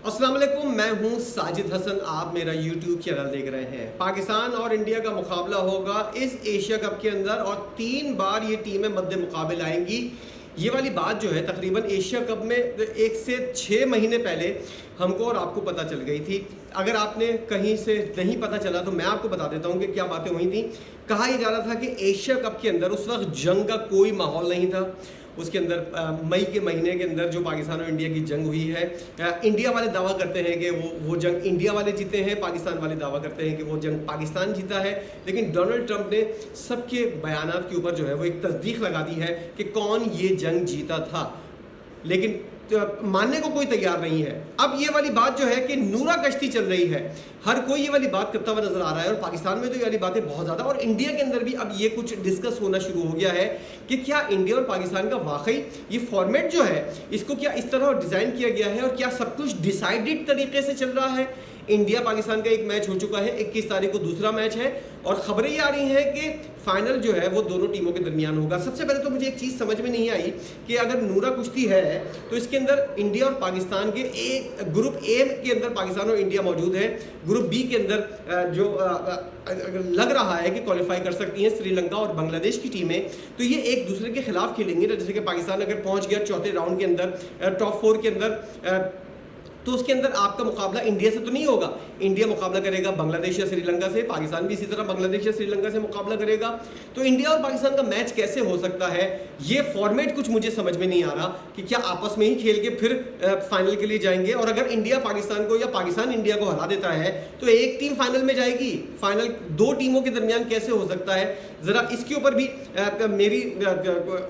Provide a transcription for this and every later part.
अस्सलाम वालेकुम, मैं हूं साजिद हसन। आप मेरा YouTube चैनल देख रहे हैं। पाकिस्तान और इंडिया का मुकाबला होगा इस एशिया कप के अंदर और 3 बार ये टीमें मद्दे मुकाबले आएंगी। ये वाली बात जो है तकरीबन एशिया कप में 1 से 6 महीने पहले हमको और आपको पता चल गई थी। अगर आपने कहीं से नहीं पता चला तो मैं आपको बता देता हूँ कि क्या बातें हुई थी। कहा यह जा रहा था कि एशिया कप के अंदर उस वक्त जंग का कोई माहौल नहीं था। उसके अंदर मई के महीने के अंदर जो पाकिस्तान और इंडिया की जंग हुई है, इंडिया वाले दावा करते हैं कि वो जंग इंडिया वाले जीते हैं, पाकिस्तान वाले दावा करते हैं कि वो जंग पाकिस्तान जीता है। लेकिन डोनाल्ड ट्रंप ने सबके बयानात के ऊपर जो है वो एक तस्दीक लगा दी है कि कौन ये जंग जीता था, लेकिन मानने को कोई तैयार नहीं है। अब ये वाली बात जो है कि नूरा कश्ती चल रही है, हर कोई ये वाली बात करता हुआ नजर आ रहा है और पाकिस्तान में तो ये वाली बातें बहुत ज़्यादा और इंडिया के अंदर भी अब ये कुछ डिस्कस होना शुरू हो गया है कि क्या इंडिया और पाकिस्तान का वाकई ये फॉर्मेट जो है इसको क्या इस तरह डिज़ाइन किया गया है और क्या सब कुछ डिसाइडेड तरीके से चल रहा है। इंडिया पाकिस्तान का एक मैच हो चुका है, 21 तारीख को दूसरा मैच है और खबरें ये आ रही हैं कि फाइनल जो है वो दोनों टीमों के दरमियान होगा। सबसे पहले तो मुझे एक चीज़ समझ में नहीं आई कि अगर नूरा कुश्ती है तो इसके अंदर इंडिया और पाकिस्तान के एक ग्रुप ए के अंदर पाकिस्तान और इंडिया मौजूद है। ग्रुप बी के अंदर जो लग रहा है कि क्वालिफाई कर सकती हैं श्रीलंका और बांग्लादेश की टीमें, तो ये एक दूसरे के खिलाफ खेलेंगे। जैसे कि पाकिस्तान अगर पहुंच गया चौथे राउंड के अंदर टॉप 4 के अंदर, तो उसके अंदर आपका मुकाबला इंडिया से तो नहीं होगा। इंडिया मुकाबला करेगा बांग्लादेश या श्रीलंका से, पाकिस्तान भी इसी तरह बांग्लादेश या श्रीलंका से मुकाबला करेगा। तो इंडिया और पाकिस्तान का मैच कैसे हो सकता है, ये फॉर्मेट कुछ मुझे समझ में नहीं आ रहा कि क्या आपस में ही खेल के फिर फाइनल के लिए जाएंगे। और अगर इंडिया पाकिस्तान को या पाकिस्तान इंडिया को हरा देता है तो एक टीम फाइनल में जाएगी, फाइनल 2 टीमों के दरमियान कैसे हो सकता है। ज़रा इसके ऊपर भी मेरी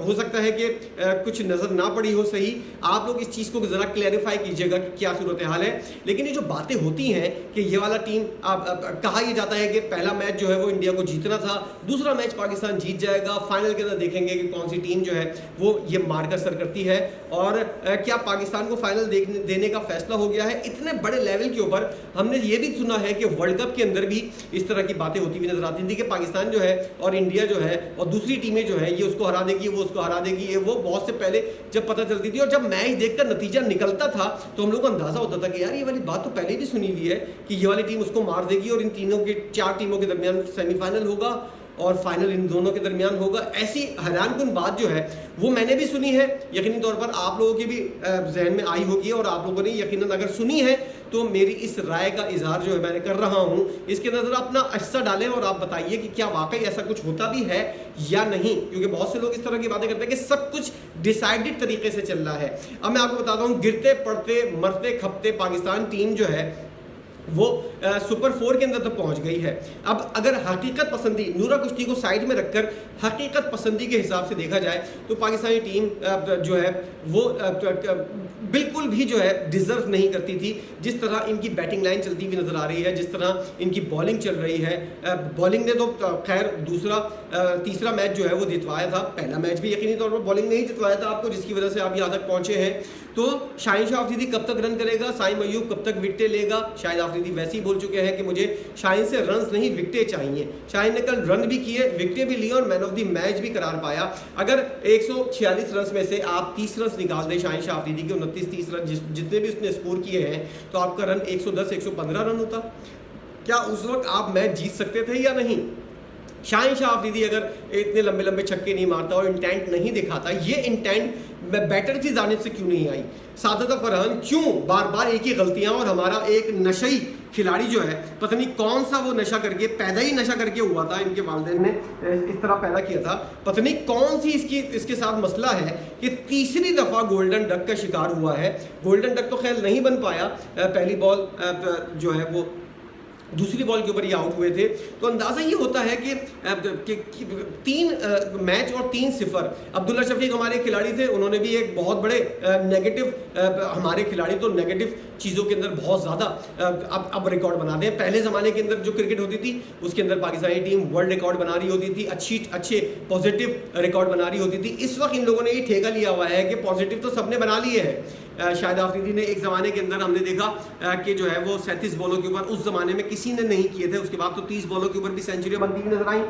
हो सकता है कि कुछ नज़र ना पड़ी हो सही। आप लोग इस चीज़ को ज़रा क्लैरिफाई कीजिएगा कि क्या सूरत हाल है। लेकिन ये जो बातें होती हैं कि ये वाला टीम कहा यह जाता है कि पहला मैच जो है वो इंडिया को जीतना था, दूसरा मैच पाकिस्तान जीत जाएगा, फाइनल के अंदर देखेंगे कि कौन सी टीम जो है वो ये मारकर सर करती है और क्या पाकिस्तान को फाइनल देने का फैसला हो गया है। इतने बड़े लेवल के ऊपर हमने ये भी सुना है कि वर्ल्ड कप के अंदर भी इस तरह की बातें होती हुई नजर आती थी कि पाकिस्तान जो है और इंडिया जो है और दूसरी टीमें जो है ये उसको हरा देगी, वो उसको हरा देगी। ये वो बहुत से पहले जब पता चलती थी और जब मैच देखकर नतीजा निकलता था तो हम लोग को अंदाजा होता था कि यार ये वाली बात तो पहले भी सुनी हुई है कि ये वाली टीम उसको मार देगी और इन तीनों के 4 टीमों के दरमियान सेमीफाइनल होगा और फाइनल इन दोनों के दरमियान होगा। ऐसी हैरानकुन बात जो है वो मैंने भी सुनी है, यकीनी तौर पर आप लोगों के भी जहन में आई होगी और आप लोगों ने यकीनन अगर सुनी है तो मेरी इस राय का इजहार जो है मैंने कर रहा हूँ, इसके अंदर अपना अज्जा डालें और आप बताइए कि क्या वाकई ऐसा कुछ होता भी है या नहीं। क्योंकि बहुत से लोग इस तरह की बातें करते हैं कि सब कुछ डिसाइडेड तरीके से चल रहा है। अब मैं आपको बताता हूँ, गिरते पड़ते मरते खपते पाकिस्तान टीम जो है वो सुपर 4 के अंदर तो पहुंच गई है। अब अगर हकीकत पसंदी नूरा कुश्ती को साइड में रखकर हकीकत पसंदी के हिसाब से देखा जाए तो पाकिस्तानी टीम जो है वो बिल्कुल भी जो है डिज़र्व नहीं करती थी। जिस तरह इनकी बैटिंग लाइन चलती हुई नज़र आ रही है, जिस तरह इनकी बॉलिंग चल रही है, बॉलिंग ने तो खैर तीसरा मैच जो है वो जितवाया था, पहला मैच भी यकीनी तौर पर बॉलिंग ने ही जितवाया था आपको, जिसकी वजह से आप यहाँ तक पहुँचे हैं। तो शाहिन शाह अफरीदी कब तक रन करेगा, साइम अयूब कब तक विकटें लेगा। शाहिद अफरीदी वैसे ही बोल चुके हैं कि मुझे शाहिन से रन्स नहीं विकटें चाहिए। शाहिन ने कल रन भी किए, विकटें भी ली और मैन ऑफ द मैच भी करार पाया। अगर 146 रन में से आप 30 रन निकाल दें शाहिन शाह अफरीदी के 29-30 रन जितने भी उसने स्कोर किए हैं तो आपका रन 110-115 रन होता। क्या उस वक्त आप मैच जीत सकते थे या नहीं। शाहिन शाह अफरीदी अगर इतने लंबे लंबे छक्के नहीं मारता और इंटेंट नहीं दिखाता, ये इंटेंट बैटर की जानिब से क्यों नहीं आई। सादत फरहान क्यों बार बार एक ही गलतियां और हमारा एक नशई खिलाड़ी जो है पता नहीं कौन सा वो नशा करके पैदा ही नशा करके हुआ था, इनके वालिदैन ने इस तरह पैदा किया था, पता नहीं कौन सी इसके साथ मसला है कि तीसरी दफ़ा गोल्डन डक का शिकार हुआ है। गोल्डन डक तो खैर नहीं बन पाया, पहली बॉल जो है वो दूसरी बॉल के ऊपर ये आउट हुए थे। तो अंदाज़ा ये होता है कि 3 मैच और 3-0। अब्दुल्ला शफीक हमारे खिलाड़ी थे, उन्होंने भी एक बहुत बड़े नेगेटिव हमारे खिलाड़ी तो नेगेटिव चीज़ों के अंदर बहुत ज़्यादा अब रिकॉर्ड बनाते हैं। पहले ज़माने के अंदर जो क्रिकेट होती थी उसके अंदर पाकिस्तानी टीम वर्ल्ड रिकॉर्ड बना रही होती थी, अच्छे पॉजिटिव रिकॉर्ड बना रही होती थी। इस वक्त इन लोगों ने ये ठेका लिया हुआ है कि पॉजिटिव तो सबने बना लिए है। शाहिद अफरीदी ने एक ज़माने के अंदर हमने देखा कि जो है वो 37 बॉलों के ऊपर उस ज़माने में किसी ने नहीं किए थे, उसके बाद तो 30 बॉलों के ऊपर भी सेंचुरी बनती हुई नजर आई।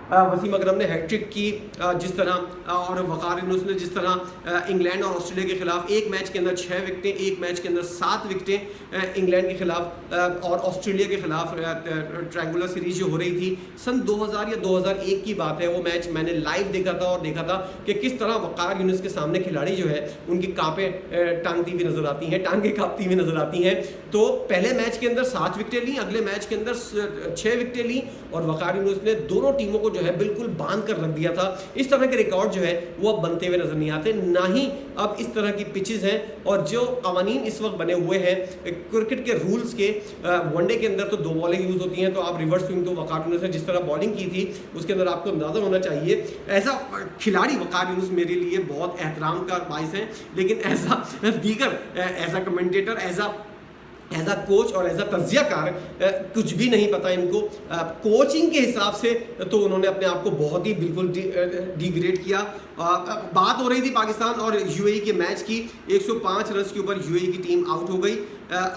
वसीम अकरम ने हैट्रिक की जिस तरह, और वकार यूनुस ने जिस तरह इंग्लैंड और ऑस्ट्रेलिया के खिलाफ एक मैच के अंदर 6 विकेटें, एक मैच के अंदर 7 विकेटें इंग्लैंड के खिलाफ और ऑस्ट्रेलिया के खिलाफ ट्रायंगुलर सीरीज जो हो रही थी सन 2000 या 2001 की बात है। वो मैच मैंने लाइव देखा था और देखा था कि किस तरह वकार यूनुस के सामने खिलाड़ी जो है उनकी कांपें टांगती हुई नजर आती हैं, टांगें कांपती हुई नजर आती हैं। तो पहले मैच के अंदर 7 विकेटें ली, अगले मैच के अंदर 6 विकेटें ली और वकार यूनुस ने दोनों टीमों को जो है बिल्कुल बांध कर रख दिया था। इस तरह के रिकॉर्ड जो है वो अब बनते हुए नजर नहीं आते, ना ही अब इस तरह की पिचेस हैं। और जो कवानीन इस वक्त बने हुए हैं क्रिकेट के रूल्स के, वनडे के अंदर तो 2 बॉलें यूज होती हैं, तो आप रिवर्स स्विंग तो वकार यूनुस ने जिस तरह बॉलिंग की थी उसके अंदर आपको अंदाजा होना चाहिए। ऐसा खिलाड़ी वकार यूनुस मेरे लिए बहुत एहतराम का बाइस है, लेकिन ऐसा दीगर as a commentator, as a coach और एज अ तज्जियाकार कुछ भी नहीं पता इनको। कोचिंग के हिसाब से तो उन्होंने अपने आप को बहुत ही बिल्कुल डिग्रेड किया। बात हो रही थी पाकिस्तान और यूएई के मैच की, 105 रन के ऊपर यूएई की टीम आउट हो गई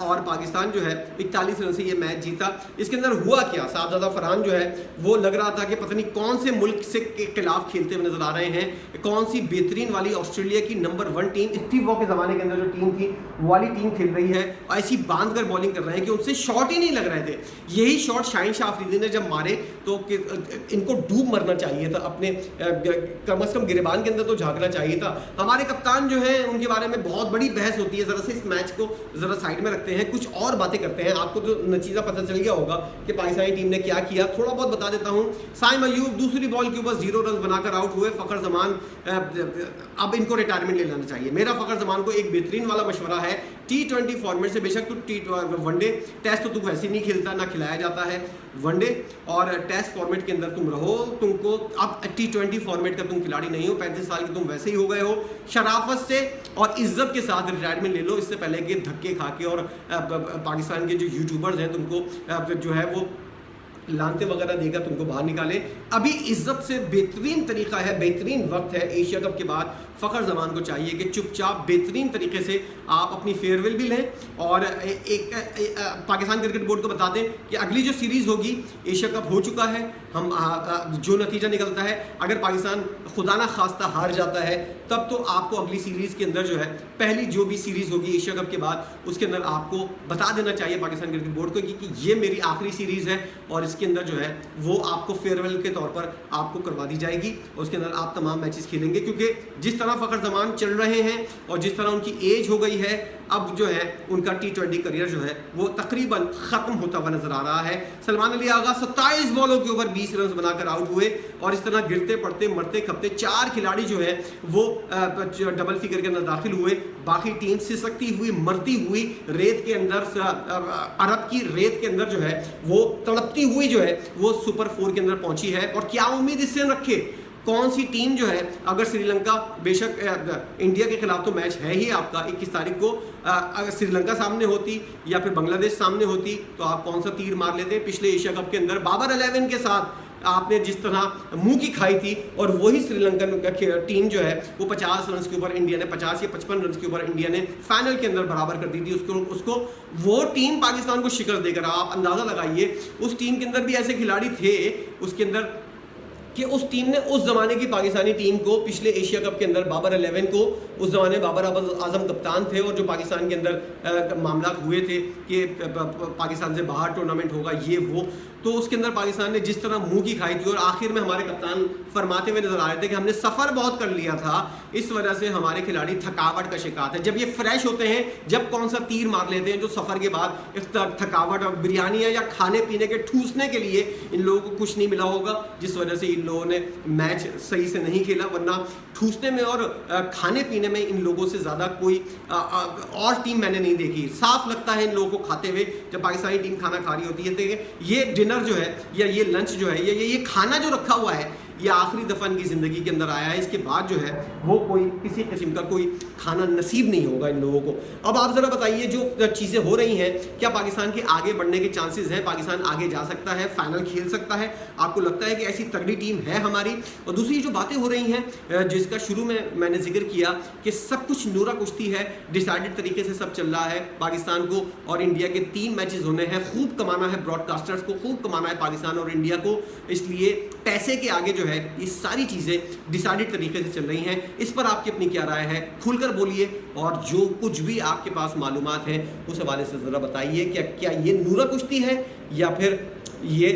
और पाकिस्तान जो है 41 रन से ये मैच जीता। इसके अंदर हुआ क्या, साहबजादा फरहान जो है वो लग रहा था कि पता नहीं कौन से मुल्क से के खिलाफ खेलते हुए नजर आ रहे हैं, कौन सी बेहतरीन वाली ऑस्ट्रेलिया की नंबर 1 टीम, स्टीव वॉ के ज़माने के अंदर जो टीम थी वो वाली टीम खेल रही है। ऐसी बांध कर बॉलिंग कर रहे हैं कि उनसे शॉट ही नहीं लग रहे थे। यही शॉट शाहीन शाह अफरीदी ने जब मारे तो इनको डूब मरना चाहिए था, अपने कम अज़ कम गिरेबान के अंदर तो झांकना चाहिए था। हमारे कप्तान जो है उनके बारे में बहुत बड़ी बहस होती है, ज़रा से इस मैच को ज़रा साइड में रखते हैं, कुछ और बातें करते हैं। आपको तो नतीजा पता चल गया होगा कि पाकिस्तानी टीम ने क्या किया, थोड़ा बहुत बता देता हूं। साइम अयूब दूसरी बॉल के ऊपर 0 रन बनाकर आउट हुए। फ़खर जमान, अब इनको रिटायरमेंट ले लेना चाहिए। मेरा फ़खर जमान को एक बेहतरीन वाला मशवरा है, T20 फॉर्मेट से, बेशक तू वनडे टेस्ट तो तू वैसे नहीं खेलता, ना खिलाया जाता है, वनडे और टेस्ट फॉर्मेट के अंदर तुम रहो। तुमको अब T20 फॉर्मेट का तुम खिलाड़ी नहीं हो, 35 साल के तुम वैसे ही हो गए हो। शराफत से और इज्जत के साथ रिटायरमेंट ले लो, इससे पहले कि धक्के खा के और पाकिस्तान के जो यूट्यूबर्स हैं तुमको जो है वो लानते वगैरह देकर तुमको बाहर निकाले। अभी इज्जत से बेहतरीन तरीका है, बेहतरीन वक्त है एशिया कप के बाद। फ़खर जमान को चाहिए कि चुपचाप बेहतरीन तरीके से आप अपनी फेयरवेल भी लें और पाकिस्तान क्रिकेट बोर्ड को बता दें कि अगली जो सीरीज़ होगी, एशिया कप हो चुका है, हम जो नतीजा निकलता है, अगर पाकिस्तान खुदा ना खास्ता हार जाता है तब तो आपको अगली सीरीज़ के अंदर जो है पहली जो भी सीरीज़ होगी एशिया कप के बाद उसके अंदर आपको बता देना चाहिए पाकिस्तान क्रिकेट बोर्ड को कि ये मेरी आखिरी सीरीज़ है और इसके अंदर जो है वो आपको फेयरवेल के तौर पर आपको करवा दी जाएगी और उसके अंदर आप तमाम मैचेस खेलेंगे। क्योंकि जिस तरह फ़खर जमान चल रहे हैं और जिस तरह उनकी एज हो गई है, अब जो है उनका T20 करियर जो है वो तकरीबन ख़त्म होता हुआ नजर आ रहा है। सलमान अली आगा 27 बॉलों के ऊपर 20 रन बनाकर आउट हुए और इस तरह गिरते पड़ते मरते खपते 4 खिलाड़ी जो है वो डबल फिगर के अंदर दाखिल हुए। बाकी टीम सिसकती हुई मरती हुई रेत के अंदर, अरब की रेत के अंदर जो है वो तड़पती हुई जो है वो सुपर 4 के अंदर पहुंची है। और क्या उम्मीद इससे रखे, कौन सी टीम जो है, अगर श्रीलंका, बेशक इंडिया के खिलाफ तो मैच है ही आपका 21 तारीख को, अगर श्रीलंका सामने होती या फिर बांग्लादेश सामने होती तो आप कौन सा तीर मार लेते। पिछले एशिया कप के अंदर बाबर 11 के साथ आपने जिस तरह मुंह की खाई थी और वही श्रीलंकन टीम जो है वो 50 रन के ऊपर इंडिया ने 50 या 55 रन के ऊपर इंडिया ने फाइनल के अंदर बराबर कर दी थी उसको वो टीम पाकिस्तान को शिकस्त देकर, आप अंदाज़ा लगाइए उस टीम के अंदर भी ऐसे खिलाड़ी थे उसके अंदर कि उस टीम ने उस ज़माने की पाकिस्तानी टीम को, पिछले एशिया कप के अंदर बाबर 11 को, उस ज़माने बाबर आजम कप्तान थे और जो पाकिस्तान के अंदर मामला हुए थे कि पाकिस्तान से बाहर टूर्नामेंट होगा ये वो, तो उसके अंदर पाकिस्तान ने जिस तरह मुंह की खाई थी और आखिर में हमारे कप्तान फरमाते हुए नजर आ रहे थे कि हमने सफ़र बहुत कर लिया था, इस वजह से हमारे खिलाड़ी थकावट का शिकार थे। जब ये फ्रेश होते हैं, जब कौन सा तीर मार लेते हैं जो सफ़र के बाद थकावट और बिरयानी या खाने पीने के ठूसने के लिए इन लोगों को कुछ नहीं मिला होगा, जिस वजह से इन लोगों ने मैच सही से नहीं खेला। वरना ठूसने में और खाने पीने में इन लोगों से ज़्यादा कोई और टीम मैंने नहीं देखी। साफ लगता है इन लोगों को खाते हुए जब पाकिस्तानी टीम खाना खा रही होती है तो ये डिनर जो है या ये लंच जो है ये खाना जो रखा हुआ है ये आखिरी दफ़ा इनकी ज़िंदगी के अंदर आया है। इसके बाद जो है वो कोई किसी किस्म का कोई खाना नसीब नहीं होगा इन लोगों को। अब आप ज़रा बताइए जो चीज़ें हो रही हैं, क्या पाकिस्तान के आगे बढ़ने के चांसेस हैं? पाकिस्तान आगे जा सकता है, फाइनल खेल सकता है? आपको लगता है कि ऐसी तगड़ी टीम है हमारी? और दूसरी जो बातें हो रही हैं जिसका शुरू में मैंने जिक्र किया कि सब कुछ नूरा कुश्ती है, डिसाइडेड तरीके से सब चल रहा है। पाकिस्तान को और इंडिया के 3 मैचेस होने हैं, खूब कमाना है, ब्रॉडकास्टर्स को खूब कमाना है पाकिस्तान और इंडिया को, इसलिए पैसे के आगे जो है ये सारी चीज़ें डिसाइडेड तरीके से चल रही हैं। इस पर आपकी अपनी क्या राय है, खुलकर बोलिए और जो कुछ भी आपके पास मालूमात हैं उस हवाले से ज़रा बताइए। क्या ये नूरा कुश्ती है या फिर ये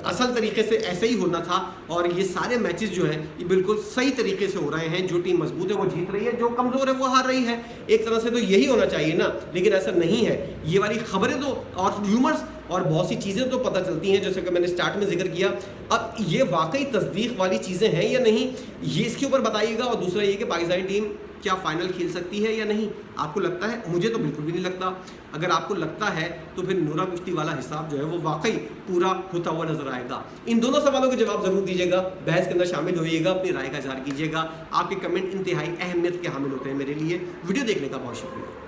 असल तरीके से ऐसे ही होना था और ये सारे मैचेस जो हैं ये बिल्कुल सही तरीके से हो रहे हैं, जो टीम मजबूत है वो जीत रही है, जो कमज़ोर है वो हार रही है। एक तरह से तो यही होना चाहिए ना, लेकिन ऐसा नहीं है। ये वाली खबरें तो और र्यूमर्स और बहुत सी चीज़ें तो पता चलती हैं, जैसे कि मैंने स्टार्ट में जिक्र किया। अब ये वाकई तस्दीक वाली चीज़ें हैं या नहीं, ये इसके ऊपर बताइएगा। और दूसरा ये कि पाकिस्तानी टीम क्या फाइनल खेल सकती है या नहीं, आपको लगता है? मुझे तो बिल्कुल भी नहीं लगता। अगर आपको लगता है तो फिर नूरा कुश्ती वाला हिसाब जो है वो वाकई पूरा होता हुआ नजर आएगा। इन दोनों सवालों के जवाब जरूर दीजिएगा, बहस के अंदर शामिल होइएगा, अपनी राय का इज़हार कीजिएगा। आपके कमेंट इंतहाई अहमियत के हामिल होते हैं मेरे लिए। वीडियो देखने का बहुत शुक्रिया।